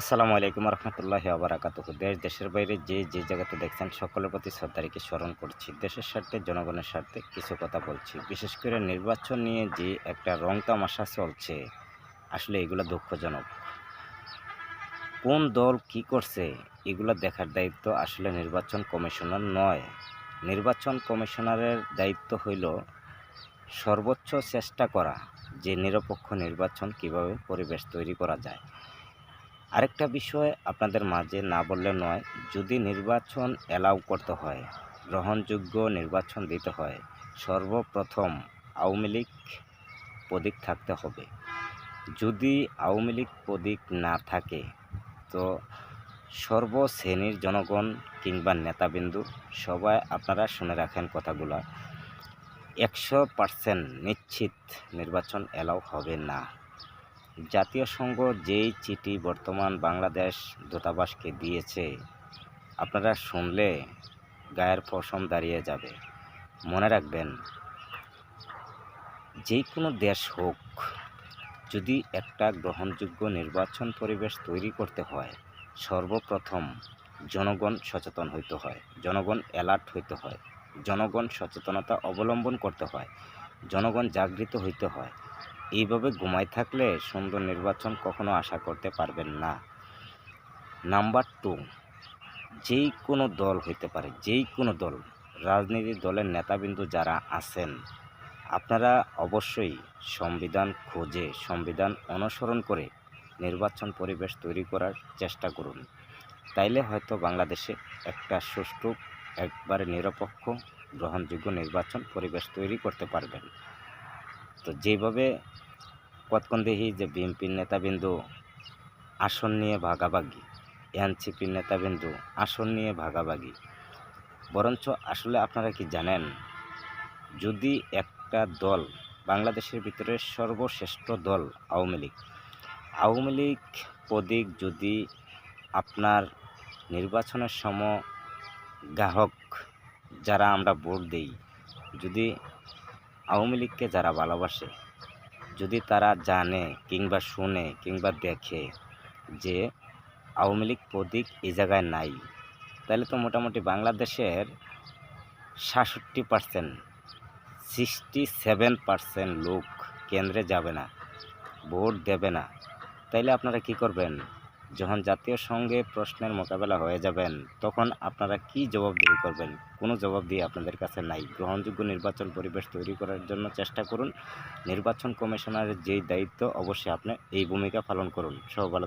আসসালামু আলাইকুম রহমতুল্লাহি আবরাকাতুহু। দেশের বাইরে যে জায়গাতে দেখছেন সকলের প্রতি শ্রদ্ধা রেখে স্মরণ করছি। দেশের স্বার্থে জনগণের স্বার্থে কিছু কথা বলছি। বিশেষ করে নির্বাচন নিয়ে যে একটা রং তামাশা চলছে, আসলে এগুলো দুঃখজনক। কোন দল কি করছে এগুলো দেখার দায়িত্ব আসলে নির্বাচন কমিশনার নয়। নির্বাচন কমিশনারের দায়িত্ব হইল সর্বোচ্চ চেষ্টা করা যে নিরপেক্ষ নির্বাচন কিভাবে পরিবেশ তৈরি করা যায়। আরেকটা বিষয় আপনাদের মাঝে না বললে নয়, যদি নির্বাচন অ্যালাউ করতে হয়, গ্রহণযোগ্য নির্বাচন দিতে হয়, সর্বপ্রথম আওয়ামী লীগ প্রতীক থাকতে হবে। যদি আওয়ামী লীগ প্রতীক না থাকে, তো সর্বশ্রেণীর জনগণ কিংবা নেতাবিন্দু সবাই আপনারা শুনে রাখেন কথাগুলো, 100% নিশ্চিত নির্বাচন অ্যালাউ হবে না। জাতীয় সংঘ যেই চিঠি বর্তমান বাংলাদেশ দূতাবাসকে দিয়েছে, আপনারা শুনলে গায়ের পশম দাঁড়িয়ে যাবে। মনে রাখবেন, যে কোনো দেশ হোক, যদি একটা গ্রহণযোগ্য নির্বাচন পরিবেশ তৈরি করতে হয়, সর্বপ্রথম জনগণ সচেতন হইতে হয়, জনগণ অ্যালার্ট হইতে হয়, জনগণ সচেতনতা অবলম্বন করতে হয়, জনগণ জাগৃত হইতে হয়। এইভাবে ঘুমায় থাকলে সুন্দর নির্বাচন কখনো আশা করতে পারবেন না। নাম্বার 2, যেই কোনো দল হইতে পারে, যেই কোনো দল, রাজনীতির দলের নেতাবিন্দু যারা আছেন, আপনারা অবশ্যই সংবিধান খোঁজে, সংবিধান অনুসরণ করে নির্বাচন পরিবেশ তৈরি করার চেষ্টা করুন। তাইলে হয়তো বাংলাদেশে একটা সুষ্ঠু, একবারে নিরপেক্ষ, গ্রহণযোগ্য নির্বাচন পরিবেশ তৈরি করতে পারবেন। তো যেভাবে কতক্ষণ দেখি যে বিএনপির নেতাবিন্দু আসন নিয়ে ভাগাভাগি, এনসিপির নেতাবিন্দু আসন নিয়ে ভাগাভাগি, বরঞ্চ আসলে আপনারা কি জানেন, যদি একটা দল, বাংলাদেশের ভিতরে সর্বশ্রেষ্ঠ দল আওয়ামী লীগ প্রতীক যদি আপনার নির্বাচনের সময় গ্রাহক যারা আমরা ভোট দেই, যদি আওয়ামী লীগকে যারা ভালোবাসে, যদি তারা জানে কিংবা শুনে কিংবা দেখে যে আওয়ামী লীগ প্রতীক এই জায়গায় নাই, তাহলে তো মোটামুটি বাংলাদেশের 67%, 67% লোক কেন্দ্রে যাবে না, ভোট দেবে না। তাইলে আপনারা কি করবেন? যখন জাতীয় সংঘে প্রশ্নের মোকাবেলা হয়ে যাবেন, তখন আপনারা কি জবাবদিহি করবেন? কোনো জবাবদিহি আপনাদের কাছে নাই। গ্রহণযোগ্য নির্বাচন পরিবেশ তৈরি করার জন্য চেষ্টা করুন। নির্বাচন কমিশনারের যেই দায়িত্ব, অবশ্যই আপনি এই ভূমিকা পালন করুন। সবাই ভালো